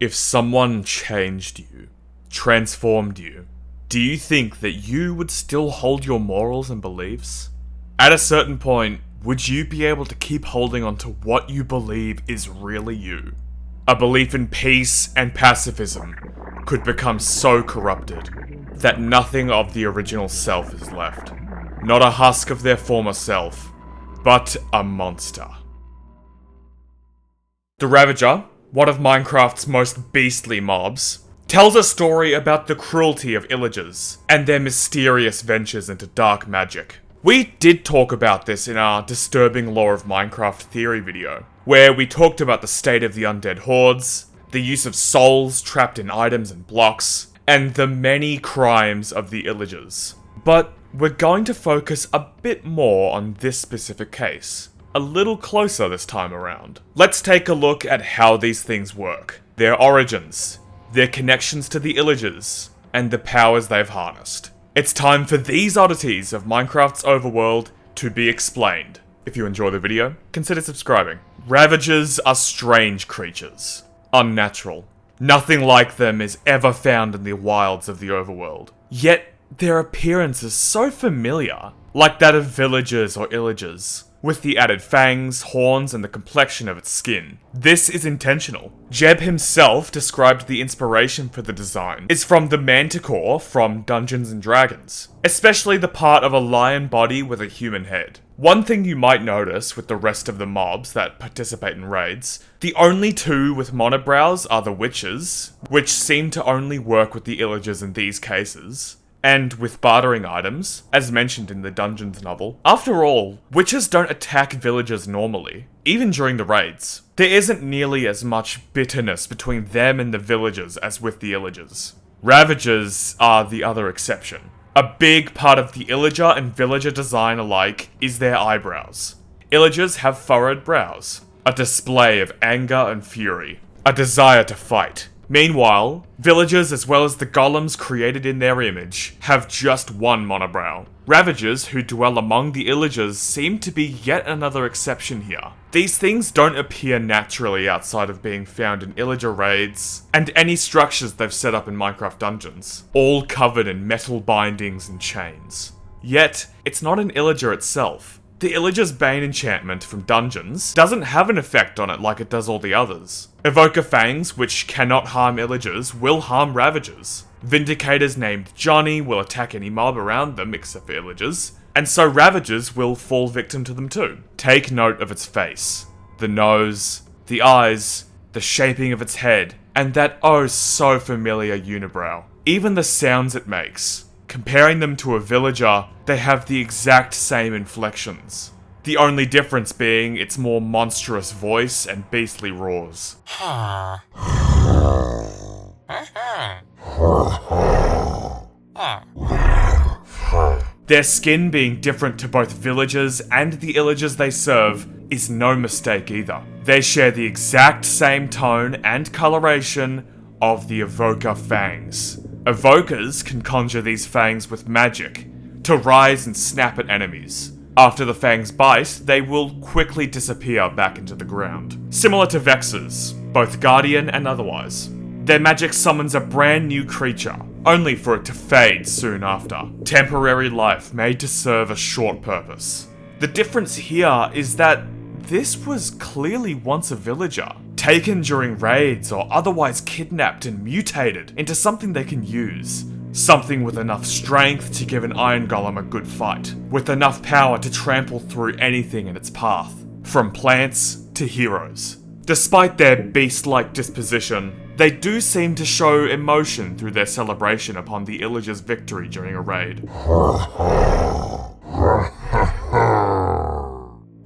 If someone changed you, transformed you, do you think that you would still hold your morals and beliefs? At a certain point, would you be able to keep holding on to what you believe is really you? A belief in peace and pacifism could become so corrupted that nothing of the original self is left. Not a husk of their former self, but a monster. The Ravager, one of Minecraft's most beastly mobs, tells a story about the cruelty of Illagers and their mysterious ventures into dark magic. We did talk about this in our Disturbing Lore of Minecraft theory video, where we talked about the state of the undead hordes, the use of souls trapped in items and blocks, and the many crimes of the Illagers. But we're going to focus a bit more on this specific case. A little closer this time around. Let's take a look at how these things work, their origins, their connections to the Illagers, and the powers they've harnessed. It's time for these oddities of Minecraft's overworld to be explained. If you enjoy the video, consider subscribing. Ravagers are strange creatures. Unnatural. Nothing like them is ever found in the wilds of the overworld. Yet, their appearance is so familiar, like that of villagers or Illagers, with the added fangs, horns, and the complexion of its skin. This is intentional. Jeb himself described the inspiration for the design is from the manticore from Dungeons & Dragons, especially the part of a lion body with a human head. One thing you might notice with the rest of the mobs that participate in raids, the only two with monobrows are the witches, which seem to only work with the Illagers in these cases, and with bartering items, as mentioned in the Dungeons novel. After all, witches don't attack villagers normally, even during the raids. There isn't nearly as much bitterness between them and the villagers as with the Illagers. Ravagers are the other exception. A big part of the Illager and villager design alike is their eyebrows. Illagers have furrowed brows, a display of anger and fury, a desire to fight. Meanwhile, villagers as well as the golems created in their image have just one monobrow. Ravagers who dwell among the Illagers seem to be yet another exception here. These things don't appear naturally outside of being found in Illager raids, and any structures they've set up in Minecraft dungeons, all covered in metal bindings and chains. Yet, it's not an Illager itself. The Illager's Bane enchantment from Dungeons doesn't have an effect on it like it does all the others. Evoker fangs, which cannot harm Illagers, will harm Ravagers. Vindicators named Johnny will attack any mob around them except for Illagers, and so Ravagers will fall victim to them too. Take note of its face, the nose, the eyes, the shaping of its head, and that oh so familiar unibrow. Even the sounds it makes. Comparing them to a villager, they have the exact same inflections. The only difference being its more monstrous voice and beastly roars. Their skin being different to both villagers and the Illagers they serve is no mistake either. They share the exact same tone and coloration of the Evoker fangs. Evokers can conjure these fangs with magic to rise and snap at enemies. After the fangs bite, they will quickly disappear back into the ground. Similar to Vexers, both guardian and otherwise. Their magic summons a brand new creature, only for it to fade soon after. Temporary life made to serve a short purpose. The difference here is that this was clearly once a villager, taken during raids or otherwise kidnapped and mutated into something they can use. Something with enough strength to give an iron golem a good fight, with enough power to trample through anything in its path, from plants to heroes. Despite their beast-like disposition, they do seem to show emotion through their celebration upon the Illager's victory during a raid.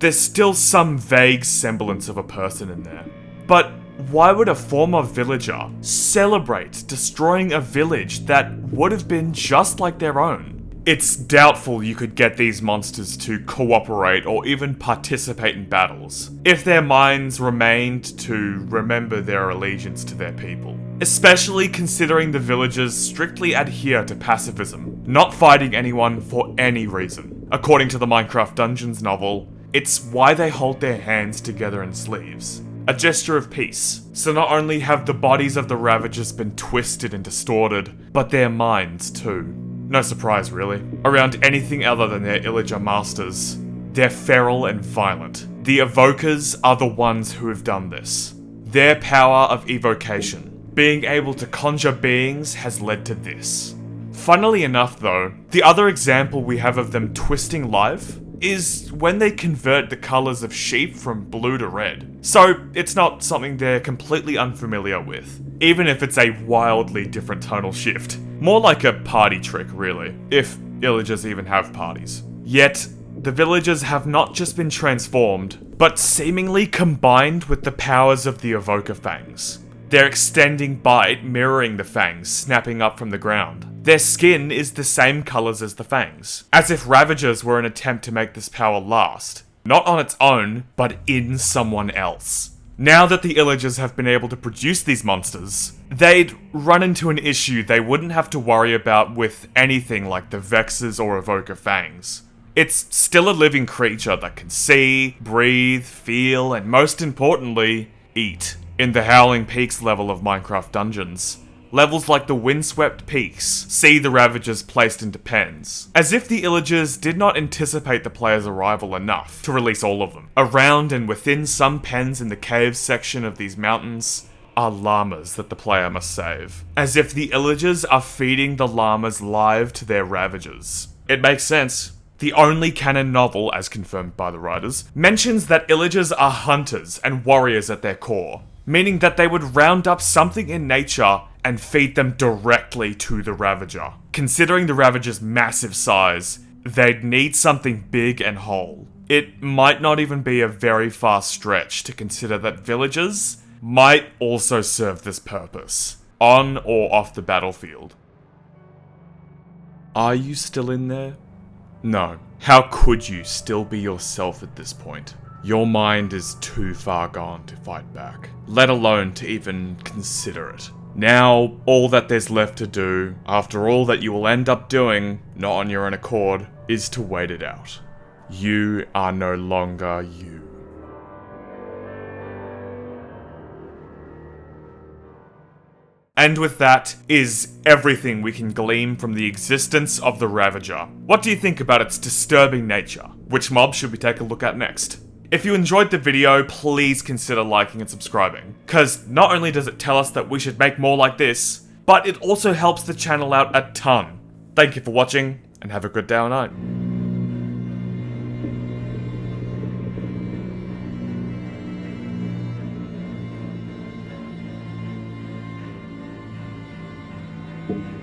There's still some vague semblance of a person in there. But why would a former villager celebrate destroying a village that would have been just like their own? It's doubtful you could get these monsters to cooperate or even participate in battles, if their minds remained to remember their allegiance to their people. Especially considering the villagers strictly adhere to pacifism, not fighting anyone for any reason. According to the Minecraft Dungeons novel, it's why they hold their hands together in sleeves. a gesture of peace. So not only have the bodies of the Ravagers been twisted and distorted, but their minds too. No surprise really. Around anything other than their Illager masters, they're feral and violent. The Evokers are the ones who have done this. Their power of evocation, being able to conjure beings, has led to this. Funnily enough though, the other example we have of them twisting life is when they convert the colours of sheep from blue to red. So it's not something they're completely unfamiliar with, even if it's a wildly different tonal shift. More like a party trick really, if Illagers even have parties. Yet, the villagers have not just been transformed, but seemingly combined with the powers of the Evoker fangs. Their extending bite mirroring the fangs snapping up from the ground. Their skin is the same colours as the fangs, as if Ravagers were an attempt to make this power last, not on its own, but in someone else. Now that the Illagers have been able to produce these monsters, they'd run into an issue they wouldn't have to worry about with anything like the Vexes or Evoker fangs. It's still a living creature that can see, breathe, feel, and most importantly, eat. In the Howling Peaks level of Minecraft dungeons, levels like the Windswept Peaks see the Ravagers placed into pens, as if the Illagers did not anticipate the player's arrival enough to release all of them. Around and within some pens in the caves section of these mountains are llamas that the player must save, as if the Illagers are feeding the llamas live to their Ravagers. It makes sense. The only canon novel, as confirmed by the writers, mentions that Illagers are hunters and warriors at their core, meaning that they would round up something in nature and feed them directly to the Ravager. Considering the Ravager's massive size, they'd need something big and whole. It might not even be a very far stretch to consider that villagers might also serve this purpose, on or off the battlefield. Are you still in there? No. How could you still be yourself at this point? Your mind is too far gone to fight back, let alone to even consider it. Now, all that there's left to do, after all that you will end up doing, not on your own accord, is to wait it out. You are no longer you. And with that is everything we can glean from the existence of the Ravager. What do you think about its disturbing nature? Which mob should we take a look at next? If you enjoyed the video, please consider liking and subscribing, cause not only does it tell us that we should make more like this, but it also helps the channel out a ton. Thank you for watching, and have a good day or night. Thank you.